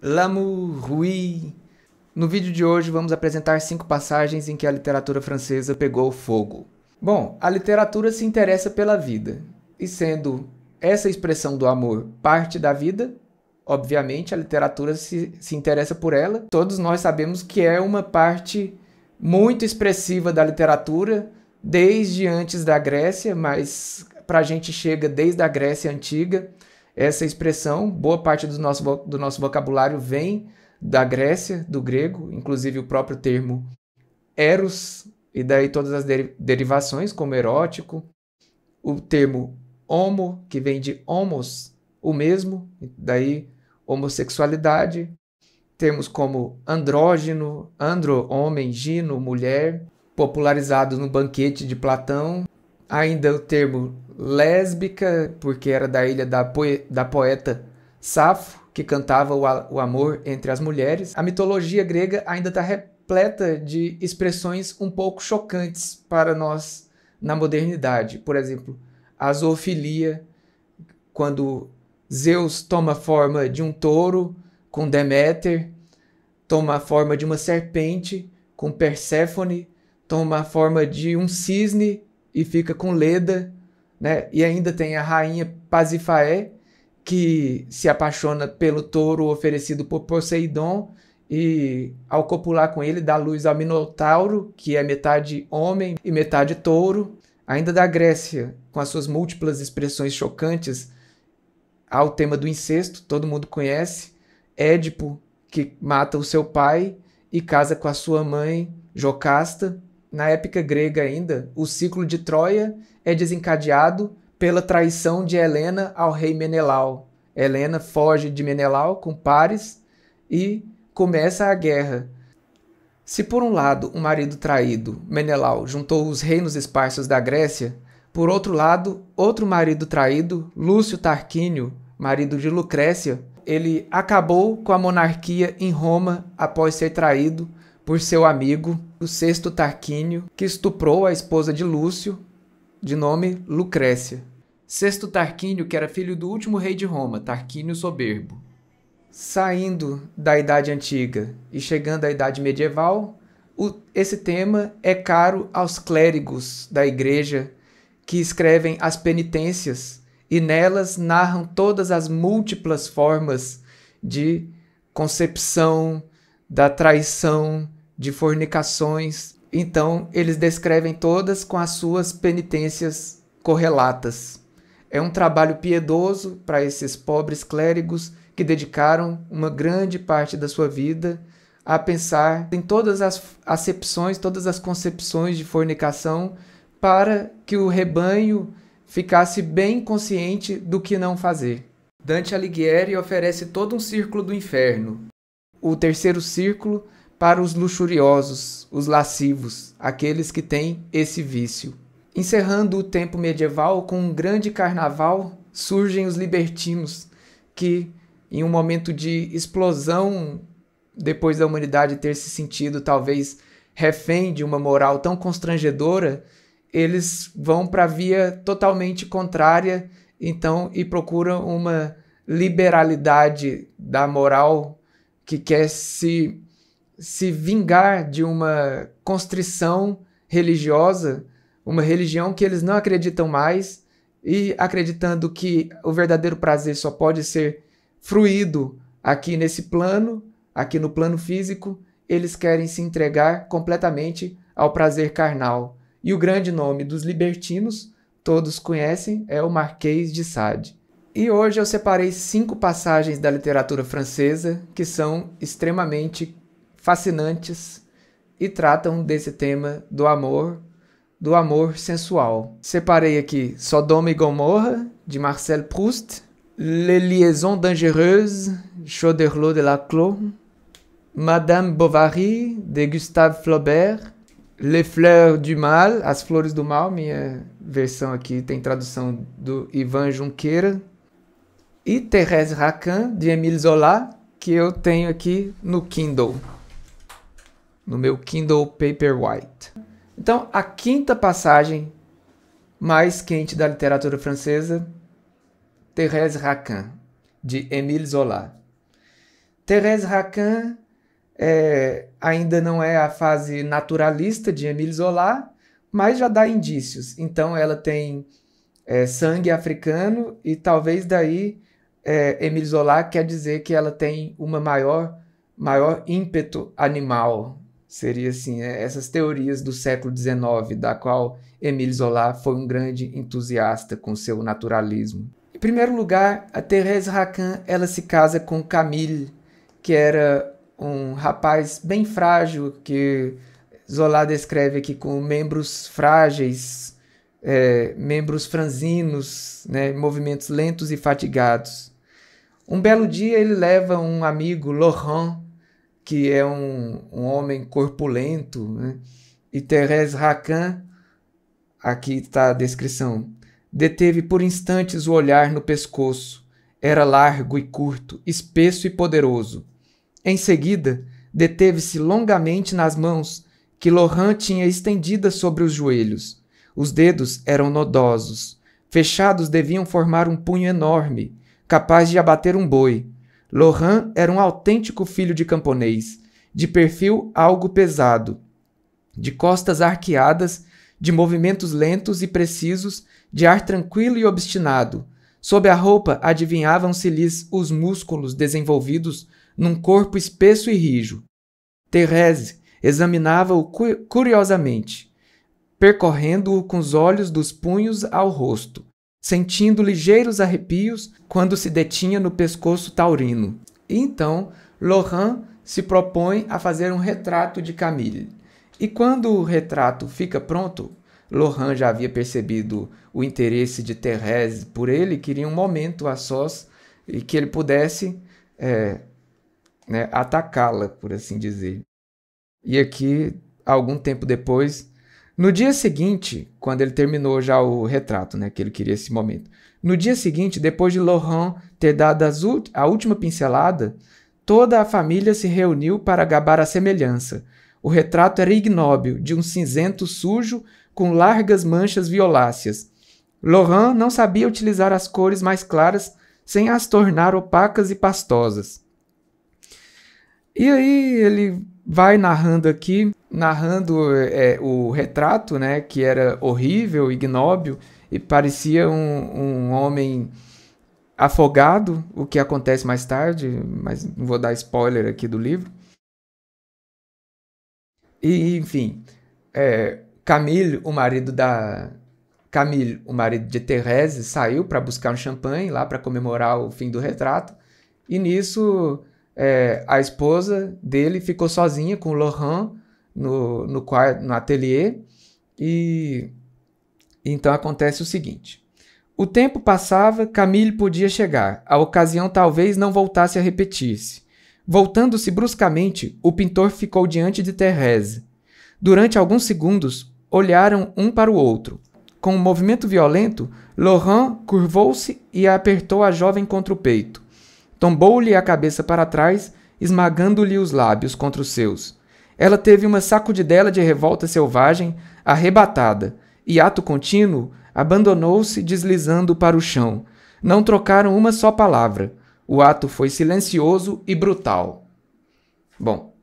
L'amour, oui. No vídeo de hoje vamos apresentar 5 passagens em que a literatura francesa pegou fogo. Bom, a literatura se interessa pela vida, e sendo essa expressão do amor parte da vida, obviamente a literatura se interessa por ela. Todos nós sabemos que é uma parte muito expressiva da literatura, desde antes da Grécia, mas para a gente chega desde a Grécia Antiga. Essa expressão, boa parte do nosso vocabulário vem da Grécia, do grego, inclusive o próprio termo eros, e daí todas as derivações, como erótico, o termo homo, que vem de homos, o mesmo, daí homossexualidade, termos como andrógeno, andro, homem, gino, mulher, popularizados no Banquete de Platão, ainda o termo lésbica, porque era da ilha da poeta Safo, que cantava o amor entre as mulheres. A mitologia grega ainda está repleta de expressões um pouco chocantes para nós na modernidade. Por exemplo, a zoofilia, quando Zeus toma a forma de um touro com Deméter, toma a forma de uma serpente com Perséfone, toma a forma de um cisne e fica com Leda, né? E ainda tem a rainha Pasífae, que se apaixona pelo touro oferecido por Poseidon e, ao copular com ele, dá luz ao Minotauro, que é metade homem e metade touro. Ainda da Grécia, com as suas múltiplas expressões chocantes, há o tema do incesto, todo mundo conhece. Édipo, que mata o seu pai e casa com a sua mãe, Jocasta. Na épica grega ainda, o ciclo de Troia é desencadeado pela traição de Helena ao rei Menelau. Helena foge de Menelau com Paris e começa a guerra. Se por um lado o marido traído, Menelau, juntou os reinos esparsos da Grécia, por outro lado, outro marido traído, Lúcio Tarquínio, marido de Lucrécia, ele acabou com a monarquia em Roma após ser traído por seu amigo, o Sexto Tarquínio, que estuprou a esposa de Lúcio, de nome Lucrécia. Sexto Tarquínio, que era filho do último rei de Roma, Tarquínio Soberbo. Saindo da Idade Antiga e chegando à Idade Medieval, esse tema é caro aos clérigos da Igreja, que escrevem as penitências e nelas narram todas as múltiplas formas de concepção, da traição, de fornicações. Então, eles descrevem todas com as suas penitências correlatas. É um trabalho piedoso para esses pobres clérigos que dedicaram uma grande parte da sua vida a pensar em todas as acepções, todas as concepções de fornicação, para que o rebanho ficasse bem consciente do que não fazer. Dante Alighieri oferece todo um círculo do inferno. O terceiro círculo para os luxuriosos, os lascivos, aqueles que têm esse vício. Encerrando o tempo medieval com um grande carnaval, surgem os libertinos, que, em um momento de explosão, depois da humanidade ter se sentido talvez refém de uma moral tão constrangedora, eles vão para a via totalmente contrária, então, e procuram uma liberalidade da moral que quer se vingar de uma constrição religiosa, uma religião que eles não acreditam mais, e acreditando que o verdadeiro prazer só pode ser fruído aqui nesse plano, aqui no plano físico, eles querem se entregar completamente ao prazer carnal. E o grande nome dos libertinos, todos conhecem, é o Marquês de Sade. E hoje eu separei 5 passagens da literatura francesa que são extremamente fascinantes e tratam desse tema do amor sensual. Separei aqui Sodoma e Gomorra, de Marcel Proust, Les Liaisons Dangereuses, Choderlos de Laclos, Madame Bovary, de Gustave Flaubert, Les Fleurs du Mal, As Flores do Mal, minha versão aqui tem tradução do Ivan Junqueira, e Thérèse Raquin, de Émile Zola, que eu tenho aqui no Kindle, no meu Kindle Paperwhite. Então, a quinta passagem mais quente da literatura francesa Thérèse Raquin, de Émile Zola. Thérèse Raquin ainda não é a fase naturalista de Émile Zola, mas já dá indícios. Então ela tem sangue africano e talvez daí Émile Zola quer dizer que ela tem uma maior ímpeto animal. Seria assim, essas teorias do século XIX, da qual Émile Zola foi um grande entusiasta com seu naturalismo. Em primeiro lugar, a Thérèse Raquin ela se casa com Camille, que era um rapaz bem frágil, que Zola descreve aqui com membros frágeis, membros franzinos, né, movimentos lentos e fatigados. Um belo dia ele leva um amigo, Laurent, que é um homem corpulento, né? E Thérèse Raquin, aqui está a descrição, deteve por instantes o olhar no pescoço. Era largo e curto, espesso e poderoso. Em seguida, deteve-se longamente nas mãos que Laurent tinha estendidas sobre os joelhos. Os dedos eram nodosos. Fechados deviam formar um punho enorme, capaz de abater um boi. Laurent era um autêntico filho de camponês, de perfil algo pesado, de costas arqueadas, de movimentos lentos e precisos, de ar tranquilo e obstinado. Sob a roupa adivinhavam-se-lhes os músculos desenvolvidos num corpo espesso e rijo. Thérèse examinava-o curiosamente, percorrendo-o com os olhos dos punhos ao rosto, sentindo ligeiros arrepios quando se detinha no pescoço taurino. E então, Laurent se propõe a fazer um retrato de Camille. E quando o retrato fica pronto, Laurent já havia percebido o interesse de Thérèse por ele, queria um momento a sós e que ele pudesse atacá-la, por assim dizer. E aqui, algum tempo depois, no dia seguinte, quando ele terminou já o retrato, que ele queria esse momento, no dia seguinte, depois de Laurent ter dado a última pincelada, toda a família se reuniu para gabar a semelhança. O retrato era ignóbil, de um cinzento sujo com largas manchas violáceas. Laurent não sabia utilizar as cores mais claras sem as tornar opacas e pastosas. E aí ele vai narrando o retrato, que era horrível, ignóbil, e parecia um homem afogado, o que acontece mais tarde, mas não vou dar spoiler aqui do livro. E, enfim, Camille, o marido de Thérèse, saiu para buscar um champanhe lá para comemorar o fim do retrato, e nisso a esposa dele ficou sozinha com o Laurent no ateliê, e então acontece o seguinte. O tempo passava, Camille podia chegar, a ocasião talvez não voltasse a repetir-se. Voltando-se bruscamente, o pintor ficou diante de Thérèse. Durante alguns segundos, olharam um para o outro. Com um movimento violento, Laurent curvou-se e apertou a jovem contra o peito. Tombou-lhe a cabeça para trás, esmagando-lhe os lábios contra os seus. Ela teve uma sacudidela de revolta selvagem, arrebatada, e, ato contínuo, abandonou-se deslizando para o chão. Não trocaram uma só palavra. O ato foi silencioso e brutal. Bom,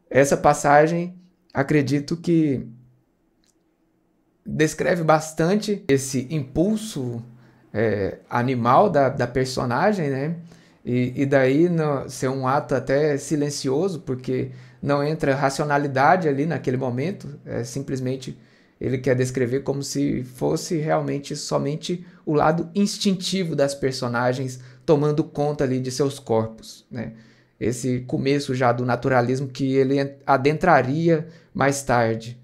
essa passagem, acredito que descreve bastante esse impulso animal da personagem, E daí ser um ato até silencioso, porque não entra racionalidade ali naquele momento, simplesmente ele quer descrever como se fosse realmente somente o lado instintivo das personagens tomando conta ali de seus corpos, Esse começo já do naturalismo que ele adentraria mais tarde.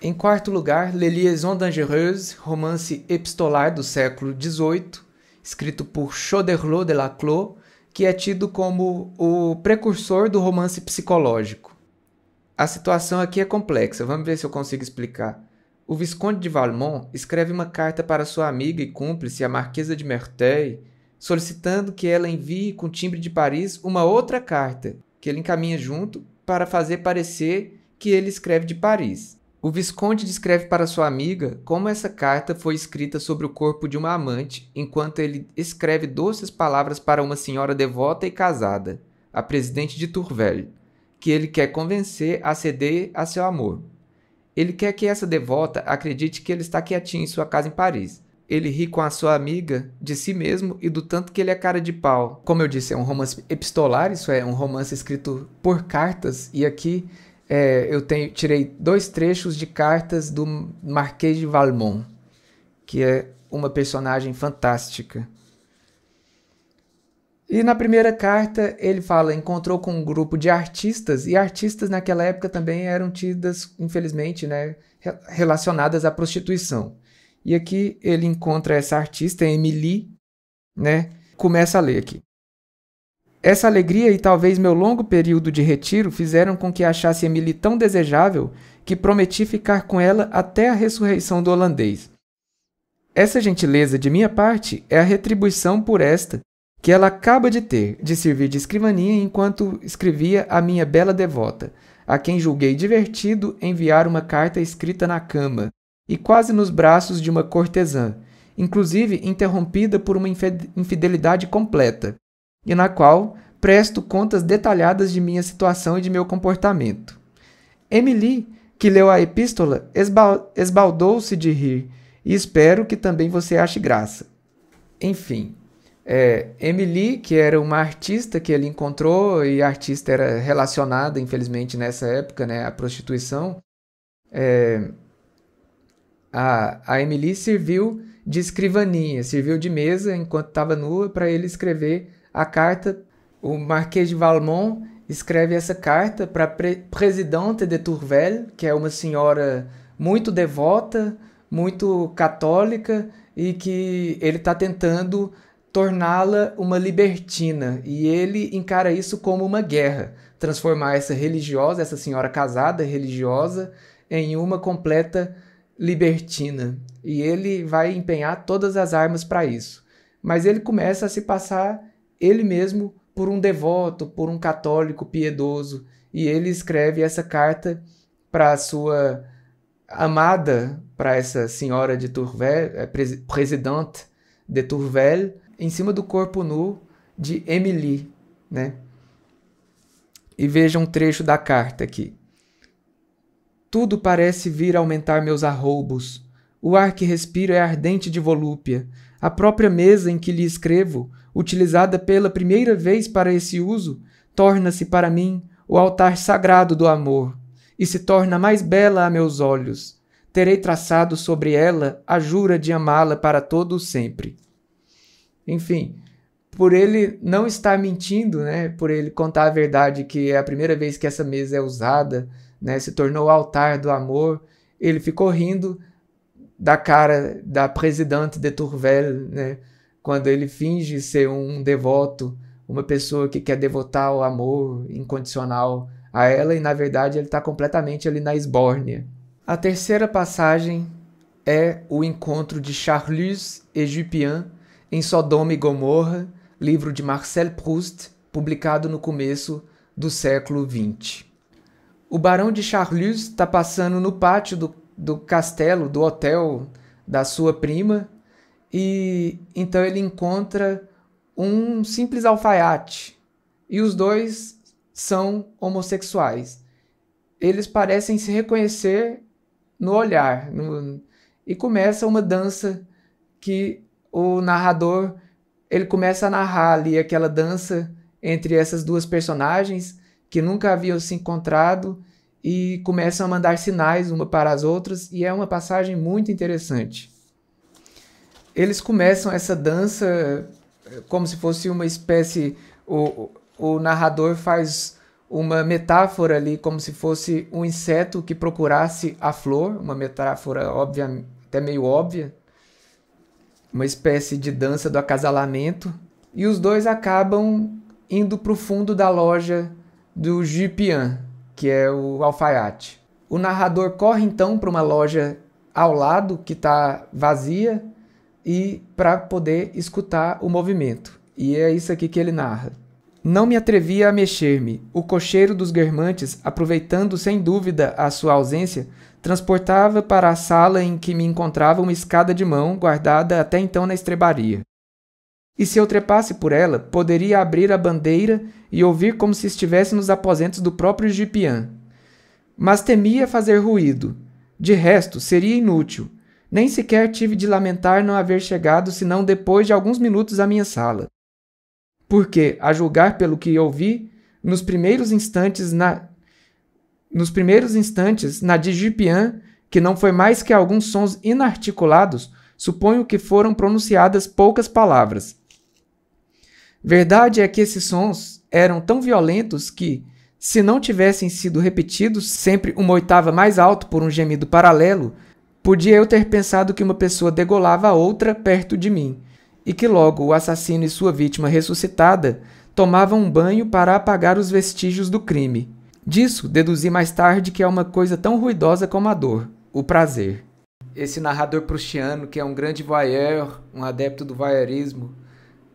Em quarto lugar, Les Liaisons Dangereuses, romance epistolar do século XVIII, escrito por Choderlos de Laclos, que é tido como o precursor do romance psicológico. A situação aqui é complexa, vamos ver se eu consigo explicar. O Visconde de Valmont escreve uma carta para sua amiga e cúmplice, a Marquesa de Merteuil, solicitando que ela envie com timbre de Paris uma outra carta, que ele encaminha junto para fazer parecer que ele escreve de Paris. O Visconde descreve para sua amiga como essa carta foi escrita sobre o corpo de uma amante, enquanto ele escreve doces palavras para uma senhora devota e casada, a presidente de Tourvel, que ele quer convencer a ceder a seu amor. Ele quer que essa devota acredite que ele está quietinho em sua casa em Paris. Ele ri com a sua amiga de si mesmo e do tanto que ele é cara de pau. Como eu disse, é um romance epistolar, isso é, um romance escrito por cartas, e aqui tirei 2 trechos de cartas do Marquês de Valmont, que é uma personagem fantástica. E na primeira carta ele fala, encontrou com um grupo de artistas, e artistas naquela época também eram tidas, infelizmente, né, relacionadas à prostituição. E aqui ele encontra essa artista, Emily, né, começa a ler aqui. Essa alegria e talvez meu longo período de retiro fizeram com que achasse Emily tão desejável que prometi ficar com ela até a ressurreição do holandês. Essa gentileza de minha parte é a retribuição por esta que ela acaba de ter, de servir de escrivaninha enquanto escrevia a minha bela devota, a quem julguei divertido enviar uma carta escrita na cama, e quase nos braços de uma cortesã, inclusive interrompida por uma infidelidade completa, e na qual presto contas detalhadas de minha situação e de meu comportamento. Emily, que leu a epístola, esbaldou-se de rir, e espero que também você ache graça. Enfim, Emily, que era uma artista que ele encontrou, e a artista era relacionada, infelizmente, nessa época, né, à prostituição, a Emily serviu de escrivaninha, serviu de mesa enquanto estava nua para ele escrever a carta. O Marquês de Valmont escreve essa carta para a Presidente de Tourvel, que é uma senhora muito devota, muito católica, e que ele está tentando torná-la uma libertina, e ele encara isso como uma guerra, transformar essa religiosa, essa senhora casada, religiosa, em uma completa libertina, e ele vai empenhar todas as armas para isso. Mas ele começa a se passar ele mesmo por um devoto, por um católico piedoso, e ele escreve essa carta para a sua amada, para essa senhora de Tourvel, presidente de Tourvel, em cima do corpo nu de Emily, né? E veja um trecho da carta aqui. Tudo parece vir aumentar meus arroubos. O ar que respiro é ardente de volúpia. A própria mesa em que lhe escrevo, utilizada pela primeira vez para esse uso, torna-se para mim o altar sagrado do amor, e se torna mais bela a meus olhos. Terei traçado sobre ela a jura de amá-la para todo o sempre. Enfim, por ele não estar mentindo, né, por ele contar a verdade que é a primeira vez que essa mesa é usada, né, se tornou o altar do amor, ele ficou rindo da cara da Presidente de Tourvel, né, quando ele finge ser um devoto, uma pessoa que quer devotar o amor incondicional a ela, e na verdade ele está completamente ali na esbórnia. A terceira passagem é o encontro de Charlus e Jupien em Sodoma e Gomorra, livro de Marcel Proust, publicado no começo do século XX. O barão de Charlus está passando no pátio do castelo, do hotel da sua prima, e então ele encontra um simples alfaiate, e os dois são homossexuais. Eles parecem se reconhecer no olhar, e começa uma dança que o narrador ele começa a narrar ali aquela dança entre essas duas personagens que nunca haviam se encontrado e começam a mandar sinais uma para as outras, e é uma passagem muito interessante. Eles começam essa dança como se fosse uma espécie... O narrador faz uma metáfora ali, como se fosse um inseto que procurasse a flor, uma metáfora óbvia, até meio óbvia, uma espécie de dança do acasalamento, e os dois acabam indo para o fundo da loja do Jupien, que é o alfaiate. O narrador corre então para uma loja ao lado, que está vazia, e para poder escutar o movimento. E é isso aqui que ele narra. Não me atrevia a mexer-me. O cocheiro dos Guermantes, aproveitando sem dúvida a sua ausência, transportava para a sala em que me encontrava uma escada de mão guardada até então na estrebaria. E se eu trepasse por ela, poderia abrir a bandeira e ouvir como se estivesse nos aposentos do próprio Gipian. Mas temia fazer ruído. De resto, seria inútil. Nem sequer tive de lamentar não haver chegado senão depois de alguns minutos à minha sala. Porque, a julgar pelo que ouvi, nos primeiros instantes na de Gipian, que não foi mais que alguns sons inarticulados, suponho que foram pronunciadas poucas palavras. Verdade é que esses sons eram tão violentos que, se não tivessem sido repetidos sempre uma oitava mais alto por um gemido paralelo, podia eu ter pensado que uma pessoa degolava a outra perto de mim, e que logo o assassino e sua vítima ressuscitada tomavam um banho para apagar os vestígios do crime. Disso, deduzi mais tarde que é uma coisa tão ruidosa como a dor, o prazer. Esse narrador proustiano, que é um grande voyeur, um adepto do voyeurismo,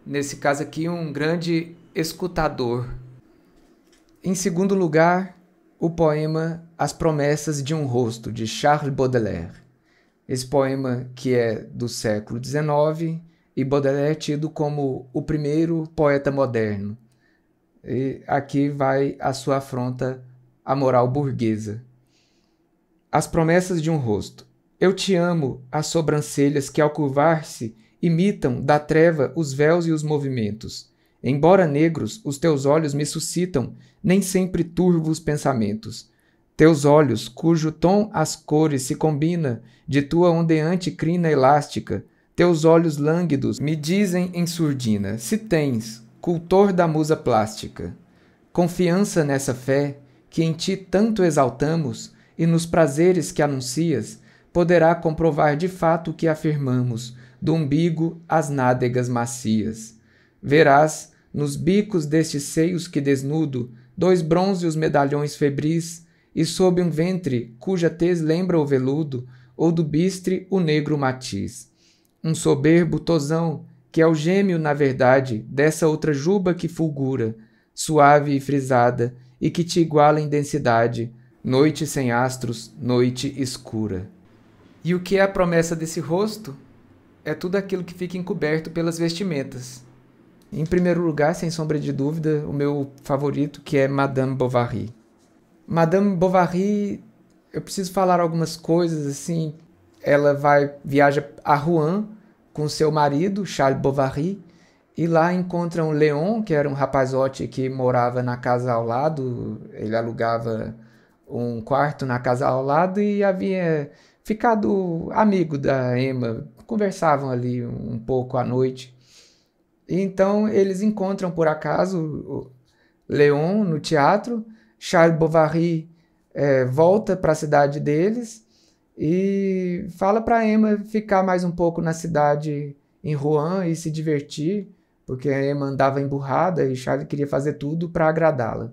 nesse caso aqui um grande escutador. Em segundo lugar, o poema As Promessas de um Rosto, de Charles Baudelaire. Esse poema que é do século XIX, e Baudelaire é tido como o primeiro poeta moderno. E aqui vai a sua afronta à moral burguesa. As promessas de um rosto. Eu te amo, as sobrancelhas que ao curvar-se imitam da treva os véus e os movimentos. Embora negros, os teus olhos me suscitam nem sempre turvos pensamentos. Teus olhos, cujo tom às cores se combina de tua ondeante crina elástica, teus olhos lânguidos me dizem em surdina, se tens, cultor da musa plástica, confiança nessa fé que em ti tanto exaltamos e nos prazeres que anuncias, poderá comprovar de fato o que afirmamos, do umbigo às nádegas macias. Verás, nos bicos destes seios que desnudo, dois brônzeos medalhões febris, e sob um ventre cuja tez lembra o veludo, ou do bistre o negro matiz. Um soberbo tosão, que é o gêmeo, na verdade, dessa outra juba que fulgura, suave e frisada, e que te iguala em densidade, noite sem astros, noite escura. E o que é a promessa desse rosto? É tudo aquilo que fica encoberto pelas vestimentas. Em primeiro lugar, sem sombra de dúvida, o meu favorito, que é Madame Bovary. Madame Bovary, eu preciso falar algumas coisas, assim, ela viaja a Rouen com seu marido, Charles Bovary, e lá encontram Léon, que era um rapazote que morava na casa ao lado, ele alugava um quarto na casa ao lado e havia ficado amigo da Emma, conversavam ali um pouco à noite. E então eles encontram por acaso o Léon no teatro, Charles Bovary volta para a cidade deles e fala para Emma ficar mais um pouco na cidade em Rouen e se divertir, porque a Emma andava emburrada e Charles queria fazer tudo para agradá-la.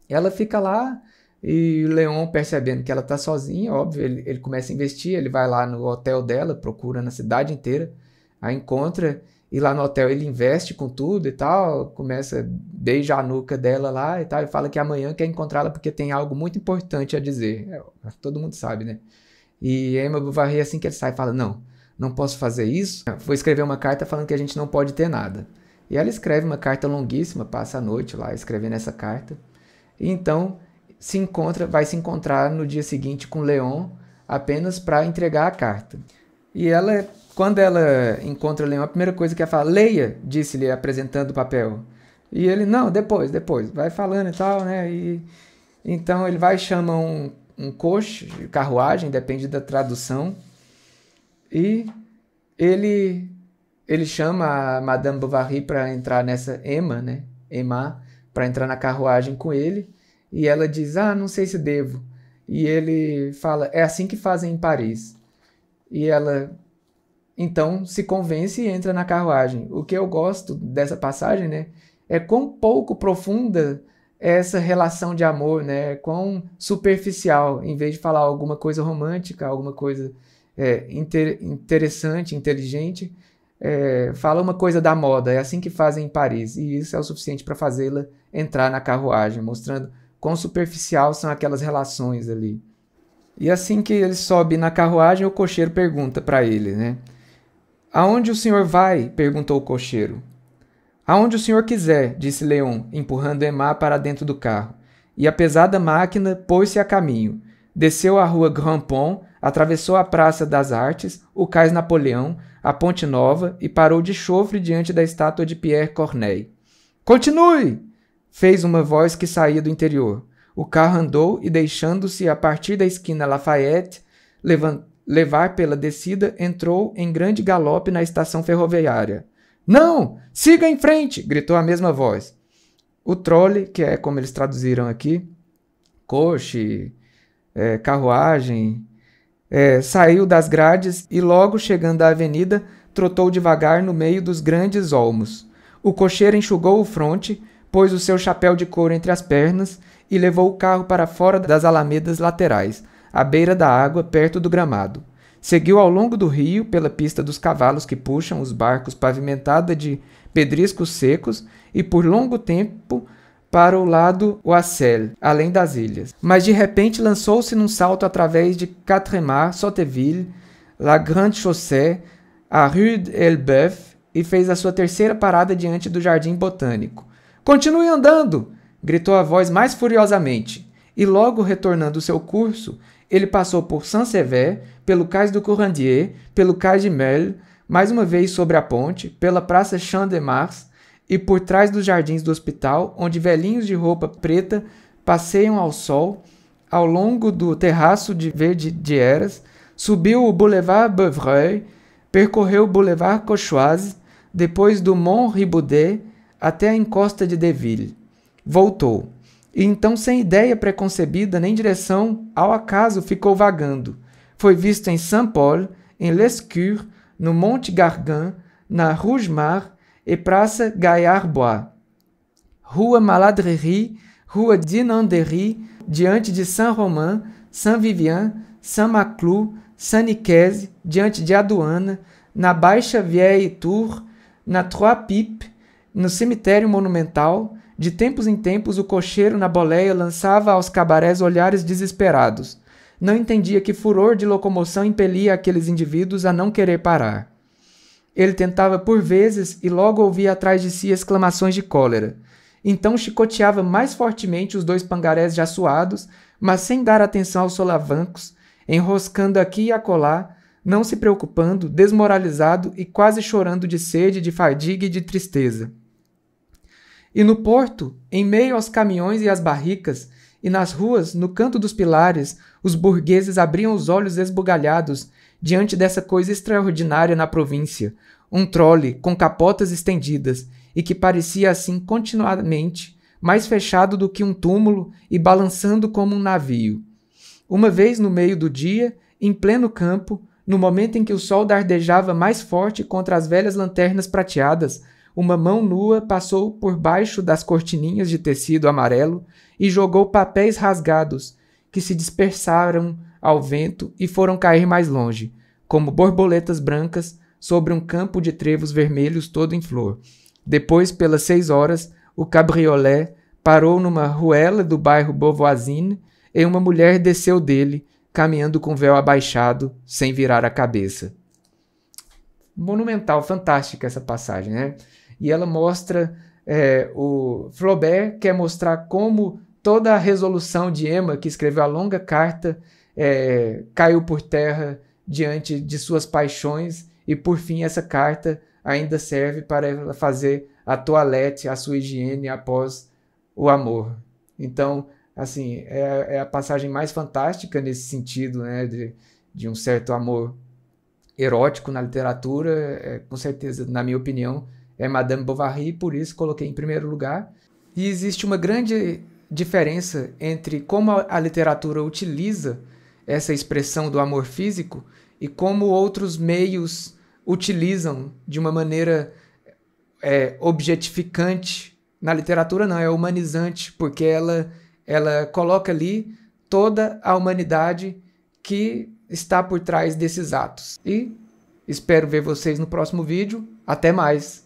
Ela fica lá e o Léon, percebendo que ela está sozinha, óbvio, ele começa a investir, ele vai lá no hotel dela, procura na cidade inteira, a encontra. E lá no hotel ele investe com tudo e tal, começa, beija a nuca dela lá e tal, e fala que amanhã quer encontrá-la porque tem algo muito importante a dizer. Todo mundo sabe, né? E Emma Bovary, assim que ele sai, fala, não posso fazer isso. Vou escrever uma carta falando que a gente não pode ter nada. E ela escreve uma carta longuíssima, passa a noite lá escrevendo essa carta. E então vai se encontrar no dia seguinte com Léon apenas para entregar a carta. E quando ela encontra Léon, a primeira coisa que ela fala, leia, disse-lhe apresentando o papel. E ele, não, depois, vai falando e tal, né? E então ele vai e chama um coche, carruagem, depende da tradução. E ele chama a Madame Bovary para entrar nessa Emma, né? Emma, para entrar na carruagem com ele. E ela diz, não sei se devo. E ele fala, é assim que fazem em Paris. E ela, então, se convence e entra na carruagem. O que eu gosto dessa passagem, né, é quão pouco profunda é essa relação de amor, né, quão superficial, em vez de falar alguma coisa romântica, alguma coisa interessante, inteligente, fala uma coisa da moda, é assim que fazem em Paris, e isso é o suficiente para fazê-la entrar na carruagem, mostrando quão superficial são aquelas relações ali. E assim que ele sobe na carruagem, o cocheiro pergunta para ele, né? Aonde o senhor vai? Perguntou o cocheiro. Aonde o senhor quiser, disse Léon, empurrando Emma para dentro do carro. E a pesada máquina pôs-se a caminho. Desceu a rua Grand Pont, atravessou a Praça das Artes, o Cais Napoleão, a Ponte Nova e parou de chofre diante da estátua de Pierre Corneille. Continue! Fez uma voz que saía do interior. O carro andou e, deixando-se a partir da esquina Lafayette levar pela descida, entrou em grande galope na estação ferroviária. Não! Siga em frente! Gritou a mesma voz. O trole, que é como eles traduziram aqui, coche, carruagem, saiu das grades e logo chegando à avenida, trotou devagar no meio dos grandes olmos. O cocheiro enxugou o fronte, pôs o seu chapéu de couro entre as pernas e levou o carro para fora das alamedas laterais, à beira da água, perto do gramado. Seguiu ao longo do rio, pela pista dos cavalos que puxam os barcos pavimentada de pedriscos secos e por longo tempo para o lado Oissel, além das ilhas. Mas de repente lançou-se num salto através de Quatremar, Sotteville, La Grande Chaussée, a Rue Elbeuf e fez a sua terceira parada diante do Jardim Botânico. Continue andando! Gritou a voz mais furiosamente, e logo retornando o seu curso, ele passou por Saint-Sever, pelo Cais do Curandier, pelo Cais de Melle, mais uma vez sobre a ponte, pela Praça Champ-de-Mars e por trás dos jardins do hospital, onde velhinhos de roupa preta passeiam ao sol, ao longo do terraço de verdigueiras, subiu o Boulevard Bevreuil, percorreu o Boulevard Cauchoise, depois do Mont Riboudet até a encosta de Deville. Voltou. E então, sem ideia preconcebida nem direção, ao acaso ficou vagando. Foi visto em Saint-Paul, em Lescure, no Monte Gargan, na Rougemar e Praça Gaillard-Bois. Rua Maladrerie, Rua Dinanderie, diante de Saint-Romain, Saint-Vivien, Saint-Maclou, Saint-Nicaise, diante de Aduana, na Baixa Vieille Tour, na Trois-Pipes, no Cemitério Monumental. De tempos em tempos, o cocheiro na boleia lançava aos cabarés olhares desesperados. Não entendia que furor de locomoção impelia aqueles indivíduos a não querer parar. Ele tentava por vezes e logo ouvia atrás de si exclamações de cólera. Então chicoteava mais fortemente os dois pangarés já suados, mas sem dar atenção aos solavancos, enroscando aqui e acolá, não se preocupando, desmoralizado e quase chorando de sede, de fadiga e de tristeza. E no porto, em meio aos caminhões e às barricas, e nas ruas, no canto dos pilares, os burgueses abriam os olhos esbugalhados diante dessa coisa extraordinária na província, um trole com capotas estendidas e que parecia assim continuamente, mais fechado do que um túmulo e balançando como um navio. Uma vez no meio do dia, em pleno campo, no momento em que o sol dardejava mais forte contra as velhas lanternas prateadas, uma mão nua passou por baixo das cortininhas de tecido amarelo e jogou papéis rasgados, que se dispersaram ao vento e foram cair mais longe, como borboletas brancas sobre um campo de trevos vermelhos todo em flor. Depois, pelas 6 horas, o cabriolé parou numa ruela do bairro Beauvoisine e uma mulher desceu dele, caminhando com o véu abaixado, sem virar a cabeça. Monumental, fantástica essa passagem, né? E ela mostra, o Flaubert quer mostrar como toda a resolução de Emma, que escreveu a longa carta, caiu por terra diante de suas paixões e, por fim, essa carta ainda serve para ela fazer a toilette, a sua higiene após o amor. Então, assim, é a passagem mais fantástica nesse sentido, né, de um certo amor erótico na literatura, com certeza, na minha opinião, é Madame Bovary, por isso coloquei em primeiro lugar. E existe uma grande diferença entre como a literatura utiliza essa expressão do amor físico e como outros meios utilizam de uma maneira objetificante. Na literatura não, é humanizante, porque ela coloca ali toda a humanidade que está por trás desses atos. E Espero ver vocês no próximo vídeo. Até mais!